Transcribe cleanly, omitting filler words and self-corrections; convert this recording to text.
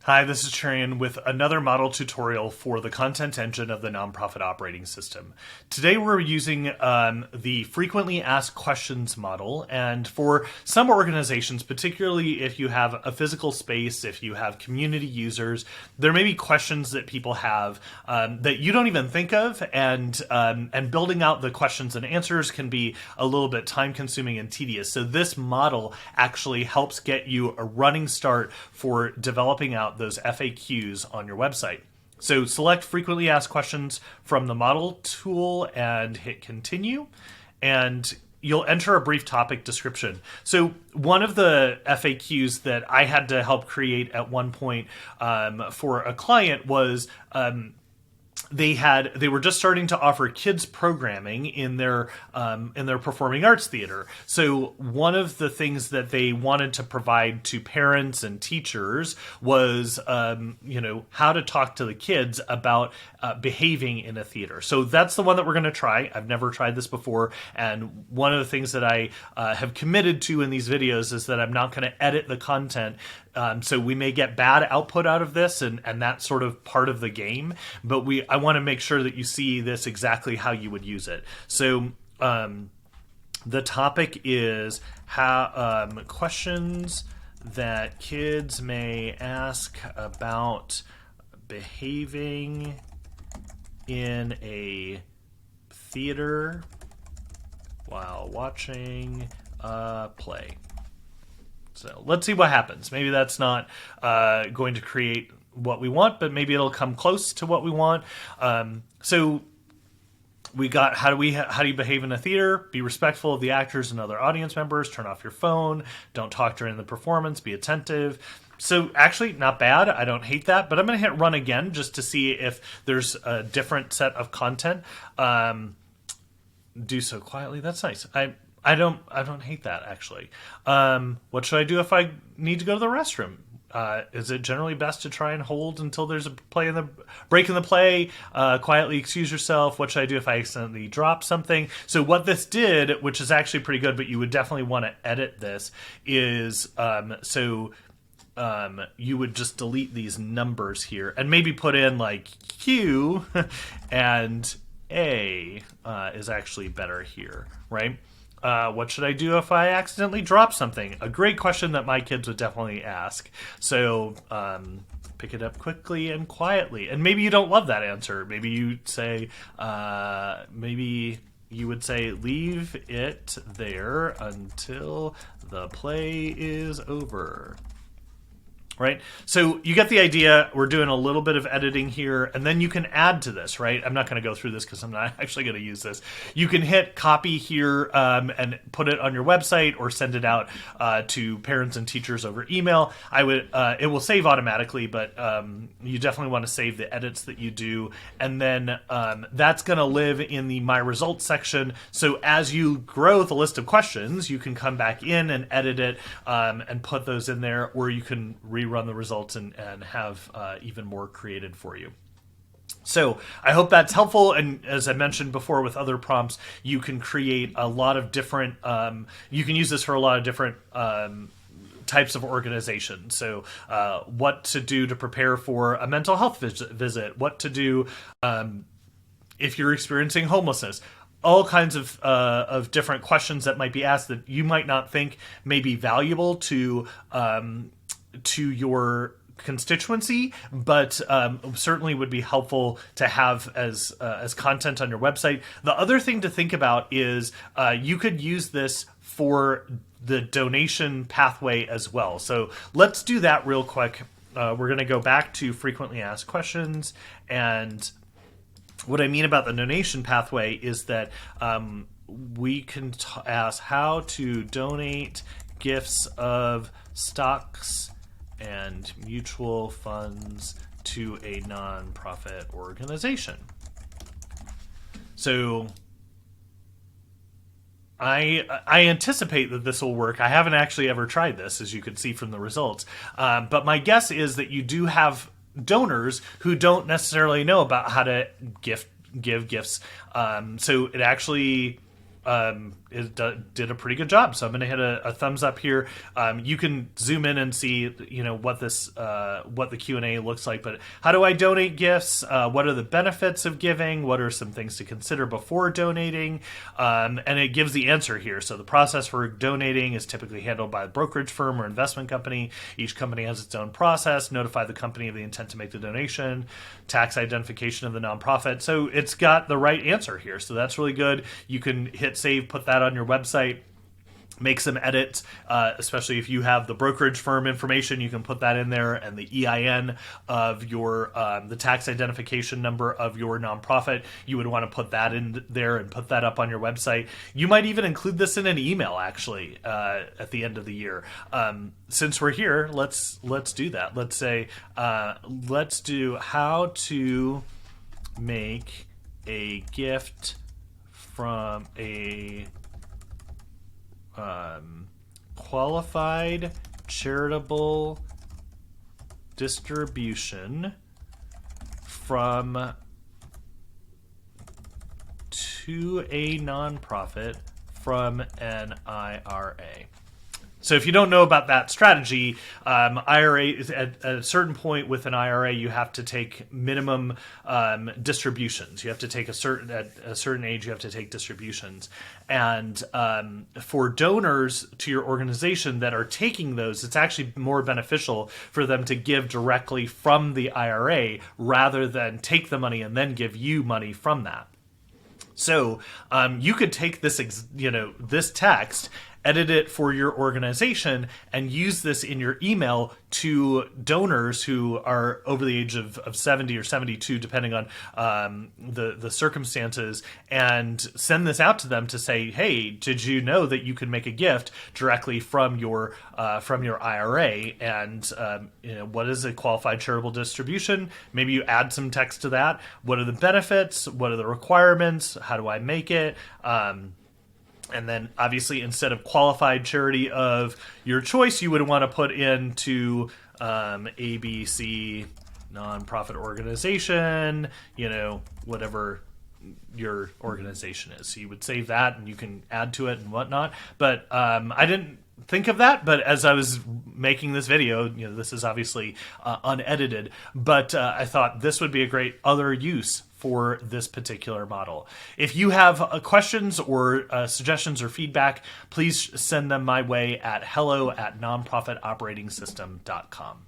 Hi, this is Cherian with another model tutorial for the content engine of the nonprofit operating system. Today we're using the frequently asked questions model, and for some organizations, particularly if you have a physical space, if you have community users, there may be questions that people have that you don't even think of, and building out the questions and answers can be a little bit time consuming and tedious. So this model actually helps get you a running start for developing out those FAQs on your website. So select frequently asked questions from the model tool and hit continue, and you'll enter a brief topic description. So one of the FAQs that I had to help create at one point for a client was they were just starting to offer kids programming in their performing arts theater. So one of the things that they wanted to provide to parents and teachers was how to talk to the kids about behaving in a theater. So that's the one that we're going to try. I've never tried this before, and one of the things that I have committed to in these videos is that I'm not going to edit the content. So we may get bad output out of this, and that's sort of part of the game. But I want to make sure that you see this exactly how you would use it. So the topic is how questions that kids may ask about behaving in a theater while watching a play. So let's see what happens. Maybe that's not going to create what we want, but maybe it'll come close to what we want. So we got how do you behave in a theater? Be respectful of the actors and other audience members. Turn off your phone. Don't talk during the performance. Be attentive. So actually, not bad. I don't hate that, but I'm going to hit run again just to see if there's a different set of content. Do so quietly. That's nice. I don't hate that, actually. What should I do if I need to go to the restroom? Is it generally best to try and hold until there's a break in the play? Quietly excuse yourself. What should I do if I accidentally drop something? So what this did, which is actually pretty good, but you would definitely want to edit this, is you would just delete these numbers here and maybe put in like Q and A is actually better here, right? What should I do if I accidentally drop something? A great question that my kids would definitely ask. So pick it up quickly and quietly. And maybe you don't love that answer. Maybe you say, leave it there until the play is over. Right? So you get the idea. We're doing a little bit of editing here, and then you can add to this, right? I'm not going to go through this because I'm not actually going to use this. You can hit copy here and put it on your website or send it out to parents and teachers over email. It will save automatically, but you definitely want to save the edits that you do, and then that's going to live in the My Results section. So as you grow the list of questions, you can come back in and edit it and put those in there, or you can rerun the results and have even more created for you. So I hope that's helpful, and as I mentioned before with other prompts, you can create a lot of different, you can use this for a lot of different types of organizations. So what to do to prepare for a mental health visit, what to do if you're experiencing homelessness, all kinds of different questions that might be asked that you might not think may be valuable to your constituency, but certainly would be helpful to have as content on your website. The other thing to think about is you could use this for the donation pathway as well. So let's do that real quick. We're going to go back to frequently asked questions, and what I mean about the donation pathway is that we can ask how to donate gifts of stocks and mutual funds to a nonprofit organization. So I anticipate that this will work. I haven't actually ever tried this, as you can see from the results. But my guess is that you do have donors who don't necessarily know about how to give gifts. So it actually did a pretty good job. So I'm going to hit a thumbs up here. You can zoom in and see, what the Q&A looks like. But how do I donate gifts? What are the benefits of giving? What are some things to consider before donating? And it gives the answer here. So the process for donating is typically handled by a brokerage firm or investment company. Each company has its own process. Notify the company of the intent to make the donation. Tax identification of the nonprofit. So it's got the right answer here. So that's really good. You can hit save, put that on your website, make some edits, especially if you have the brokerage firm information, you can put that in there, and the EIN of your, the tax identification number of your nonprofit, you would want to put that in there and put that up on your website. You might even include this in an email, actually, at the end of the year. Since we're here, let's do that. Let's say, let's do how to make a gift from a qualified charitable distribution to a nonprofit from an IRA. So if you don't know about that strategy, IRA is at a certain point with an IRA, you have to take minimum distributions. You have to take at a certain age, you have to take distributions. And for donors to your organization that are taking those, it's actually more beneficial for them to give directly from the IRA rather than take the money and then give you money from that. So you could take this, this text, edit it for your organization, and use this in your email to donors who are over the age of 70 or 72, depending on the circumstances, and send this out to them to say, hey, did you know that you can make a gift directly from your IRA? And what is a qualified charitable distribution? Maybe you add some text to that. What are the benefits? What are the requirements? How do I make it? And then, obviously, instead of qualified charity of your choice, you would want to put into ABC nonprofit organization, whatever your organization is. So you would save that, and you can add to it and whatnot. But I didn't think of that, but as I was making this video, this is obviously unedited, but I thought this would be a great other use for this particular model. If you have questions or suggestions or feedback, please send them my way at hello@nonprofitoperating system.com.